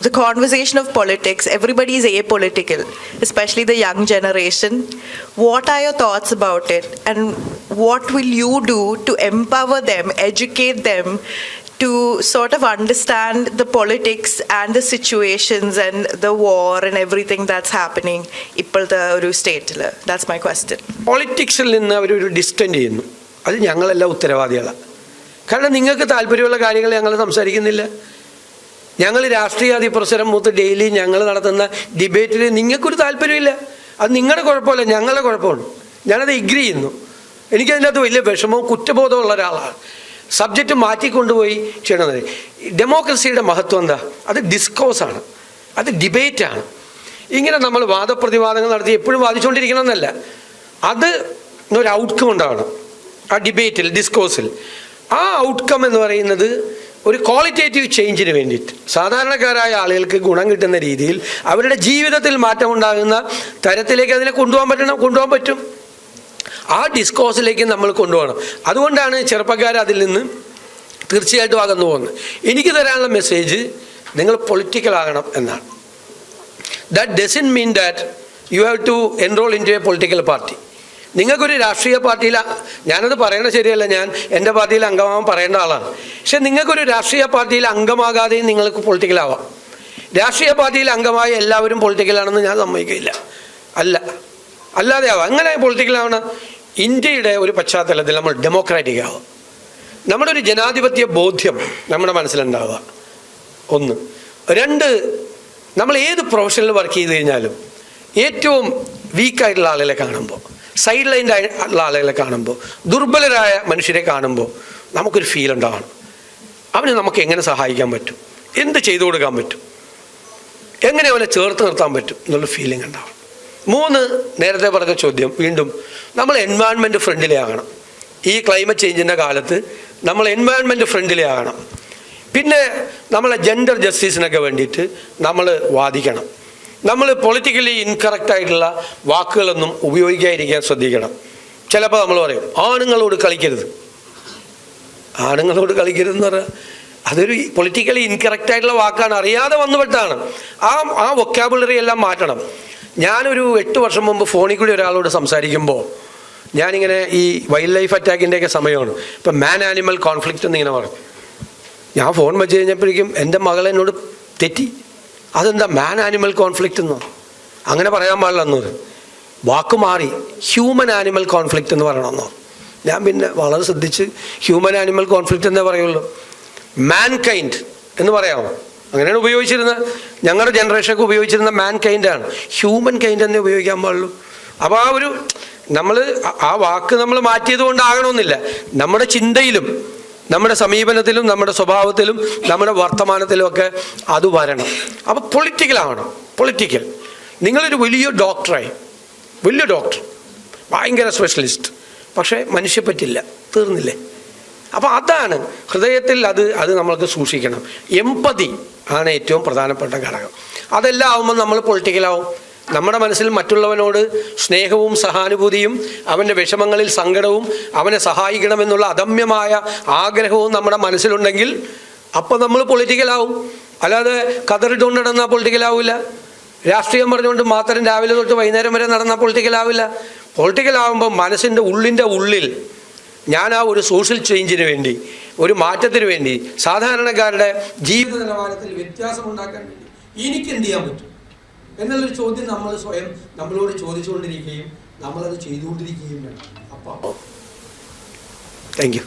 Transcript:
The conversation of politics, everybody is apolitical, especially the young generation. What are your thoughts about it? And what will you do to empower them, educate them to sort of understand the politics and the situations and the war and everything that's happening ഇപ്പോഴത്തെ ഒരു സ്റ്റേറ്റിൽ? That's my question. പൊളിറ്റിക്സിൽ നിന്ന് അവരൊരു distant ചെയ്യുന്നു. അത് ഞങ്ങളെല്ലാം ഉത്തരവാദികളാണ്. കാരണം നിങ്ങൾക്ക് താല്പര്യമുള്ള കാര്യങ്ങൾ ഞങ്ങൾ സംസാരിക്കുന്നില്ല. ഞങ്ങൾ രാഷ്ട്രീയ അതിപ്രസരം മൂത്ത് ഡെയിലി ഞങ്ങൾ നടത്തുന്ന ഡിബേറ്റിൽ നിങ്ങൾക്കൊരു താല്പര്യമില്ല. അത് നിങ്ങളുടെ കുഴപ്പമല്ല, ഞങ്ങളുടെ കുഴപ്പമാണ്. ഞാനത് എഗ്രി ചെയ്യുന്നു. എനിക്കതിനകത്ത് വലിയ വിഷമവും കുറ്റബോധമുള്ള ഒരാളാണ്. സബ്ജക്റ്റ് മാറ്റിക്കൊണ്ടുപോയി ചെയ്യണമെന്ന്. ഡെമോക്രസിയുടെ മഹത്വം എന്താ? അത് ഡിസ്കോസാണ്, അത് ഡിബേറ്റാണ്. ഇങ്ങനെ നമ്മൾ വാദപ്രതിവാദങ്ങൾ നടത്തി എപ്പോഴും വാദിച്ചുകൊണ്ടിരിക്കണമെന്നല്ല, അത് ഒരു ഔട്ട്കം ഉണ്ടാവണം ആ ഡിബേറ്റിൽ, ഡിസ്കോസിൽ. ആ ഔട്ട്കം എന്ന് പറയുന്നത് ഒരു ക്വാളിറ്റേറ്റീവ് ചേഞ്ചിന് വേണ്ടിയിട്ട് സാധാരണക്കാരായ ആളുകൾക്ക് ഗുണം കിട്ടുന്ന രീതിയിൽ അവരുടെ ജീവിതത്തിൽ മാറ്റമുണ്ടാകുന്ന തരത്തിലേക്ക് അതിനെ കൊണ്ടുപോകാൻ പറ്റും. ആ ഡിസ്കോസിലേക്ക് നമ്മൾ കൊണ്ടുപോകണം. അതുകൊണ്ടാണ് ചെറുപ്പക്കാർ അതിൽ നിന്ന് തീർച്ചയായിട്ടും അകന്നു പോകുന്നത്. എനിക്ക് തരാനുള്ള മെസ്സേജ് നിങ്ങൾ പൊളിറ്റിക്കൽ ആകണം എന്നാണ്. That doesn't mean that you have to enrol into a political party. നിങ്ങൾക്കൊരു രാഷ്ട്രീയ പാർട്ടിയിൽ, ഞാനത് പറയണത് ശരിയല്ല, ഞാൻ എൻ്റെ പാർട്ടിയിൽ അംഗമാകാൻ പറയേണ്ട ആളാണ്. പക്ഷെ നിങ്ങൾക്കൊരു രാഷ്ട്രീയ പാർട്ടിയിൽ അംഗമാകാതെയും നിങ്ങൾക്ക് പൊളിറ്റിക്കലാവാം. രാഷ്ട്രീയ പാർട്ടിയിൽ അംഗമായ എല്ലാവരും പൊളിറ്റിക്കലാണെന്ന് ഞാൻ സമ്മതിക്കില്ല. അല്ലാതെ ആവാം. അങ്ങനെ പൊളിറ്റിക്കലാവണം. ഇന്ത്യയുടെ ഒരു പശ്ചാത്തലത്തിൽ നമ്മൾ ഡെമോക്രാറ്റിക് ആവുക, നമ്മുടെ ഒരു ജനാധിപത്യ ബോധ്യം നമ്മുടെ മനസ്സിലുണ്ടാവുക. ഒന്ന്. രണ്ട്, നമ്മൾ ഏത് പ്രൊഫഷനിൽ വർക്ക് ചെയ്ത് കഴിഞ്ഞാലും ഏറ്റവും വീക്കായിട്ടുള്ള ആളുകളെ കാണുമ്പോൾ, സൈഡ് ലൈനിലുള്ള ആളുകളെ കാണുമ്പോൾ, ദുർബലരായ മനുഷ്യരെ കാണുമ്പോൾ നമുക്കൊരു ഫീൽ ഉണ്ടാവണം. അവന് നമുക്ക് എങ്ങനെ സഹായിക്കാൻ പറ്റും, എന്ത് ചെയ്തു കൊടുക്കാൻ പറ്റും, എങ്ങനെ അവനെ ചേർത്ത് നിർത്താൻ പറ്റും എന്നുള്ള ഫീലിംഗ് ഉണ്ടാവണം. മൂന്ന്, നേരത്തെ പറഞ്ഞ ചോദ്യം വീണ്ടും, നമ്മൾ എൻവയൺമെൻറ്റ് ഫ്രണ്ട്ലി ആകണം. ഈ ക്ലൈമറ്റ് ചേഞ്ചിൻ്റെ കാലത്ത് നമ്മൾ എൻവയൺമെൻറ്റ് ഫ്രണ്ട്ലി ആകണം. പിന്നെ നമ്മളെ ജെൻഡർ ജസ്റ്റിസിനൊക്കെ വേണ്ടിയിട്ട് നമ്മൾ വാദിക്കണം. നമ്മൾ പൊളിറ്റിക്കലി ഇൻകറക്റ്റായിട്ടുള്ള വാക്കുകളൊന്നും ഉപയോഗിക്കാതിരിക്കാൻ ശ്രദ്ധിക്കണം. ചിലപ്പോൾ നമ്മൾ പറയും ആണുങ്ങളോട് കളിക്കരുത്. ആണുങ്ങളോട് കളിക്കരുതെന്ന് പറഞ്ഞാൽ അതൊരു പൊളിറ്റിക്കലി ഇൻകറക്റ്റായിട്ടുള്ള വാക്കാണ്, അറിയാതെ വന്നുപെട്ടാണ്. ആ വൊക്കാബുലറി എല്ലാം മാറ്റണം. ഞാനൊരു 8 വർഷം മുമ്പ് ഫോണിൽ കൂടി ഒരാളോട് സംസാരിക്കുമ്പോൾ ഞാനിങ്ങനെ ഈ വൈൽഡ് ലൈഫ് അറ്റാക്കിൻ്റെയൊക്കെ സമയമാണ്. ഇപ്പം മാൻ ആനിമൽ കോൺഫ്ലിക്റ്റ് എന്നിങ്ങനെ പറഞ്ഞു. ഞാൻ ഫോൺ വെച്ച് കഴിഞ്ഞപ്പോഴേക്കും എൻ്റെ മകൾ എന്നോട് തെറ്റി. അതെന്താ മാൻ ആനിമൽ കോൺഫ്ലിക്റ്റ് എന്നോ? അങ്ങനെ പറയാൻ പാടില്ല എന്നൊരു വാക്ക് മാറി, ഹ്യൂമൻ ആനിമൽ കോൺഫ്ലിക്റ്റ് എന്ന് പറയണമെന്നോ. ഞാൻ പിന്നെ വളരെ ശ്രദ്ധിച്ച് ഹ്യൂമൻ ആനിമൽ കോൺഫ്ലിക്റ്റ് എന്നേ പറയുള്ളൂ. മാൻ കൈൻഡ് എന്ന് പറയാമോ? അങ്ങനെയാണ് ഉപയോഗിച്ചിരുന്നത്. ഞങ്ങളുടെ ജനറേഷനൊക്കെ ഉപയോഗിച്ചിരുന്ന മാൻ കൈൻഡാണ്. ഹ്യൂമൻ കൈൻഡ് എന്നേ ഉപയോഗിക്കാൻ പാടുള്ളൂ. അപ്പോൾ ആ വാക്ക് നമ്മൾ മാറ്റിയത് കൊണ്ടാകണമെന്നില്ല. നമ്മുടെ ചിന്തയിലും നമ്മുടെ സമീപനത്തിലും നമ്മുടെ സ്വഭാവത്തിലും നമ്മുടെ വർത്തമാനത്തിലുമൊക്കെ അത് വരണം. അപ്പോൾ പൊളിറ്റിക്കലാവണം. പൊളിറ്റിക്കൽ. നിങ്ങളൊരു വലിയ ഡോക്ടറായി, വലിയ ഡോക്ടർ, ഭയങ്കര സ്പെഷ്യലിസ്റ്റ്, പക്ഷേ മനുഷ്യ പറ്റില്ല, തീർന്നില്ലേ? അപ്പോൾ അതാണ് ഹൃദയത്തിൽ അത് നമ്മൾക്ക് സൂക്ഷിക്കണം. എമ്പതി ആണ് ഏറ്റവും പ്രധാനപ്പെട്ട ഘടകം. അതെല്ലാം ആവുമ്പോൾ നമ്മൾ പൊളിറ്റിക്കലാവും. നമ്മുടെ മനസ്സിൽ മറ്റുള്ളവനോട് സ്നേഹവും സഹാനുഭൂതിയും അവൻ്റെ വിഷമങ്ങളിൽ സങ്കടവും അവനെ സഹായിക്കണമെന്നുള്ള അദമ്യമായ ആഗ്രഹവും നമ്മുടെ മനസ്സിലുണ്ടെങ്കിൽ അപ്പോൾ നമ്മൾ പൊളിറ്റിക്കലാവും. അല്ലാതെ കതറിട്ടുകൊണ്ട് നടന്നാൽ പൊളിറ്റിക്കലാവില്ല. രാഷ്ട്രീയം പറഞ്ഞുകൊണ്ട് മാത്രം രാവിലെ തൊട്ട് വൈകുന്നേരം വരെ നടന്നാൽ പൊളിറ്റിക്കലാവില്ല. പൊളിറ്റിക്കലാവുമ്പോൾ മനസ്സിൻ്റെ ഉള്ളിൽ ഞാൻ ആ ഒരു സോഷ്യൽ ചേഞ്ചിന് വേണ്ടി, ഒരു മാറ്റത്തിന് വേണ്ടി, സാധാരണക്കാരുടെ ജീവിത നിലവാരത്തിൽ വ്യത്യാസമുണ്ടാക്കാൻ വേണ്ടി എനിക്ക് എന്ത് ചെയ്യാൻ പറ്റും എന്നുള്ളൊരു ചോദ്യം നമ്മൾ സ്വയം നമ്മളോട് ചോദിച്ചുകൊണ്ടിരിക്കുകയും നമ്മളത് ചെയ്തുകൊണ്ടിരിക്കുകയും വേണം. അപ്പോൾ താങ്ക് യു.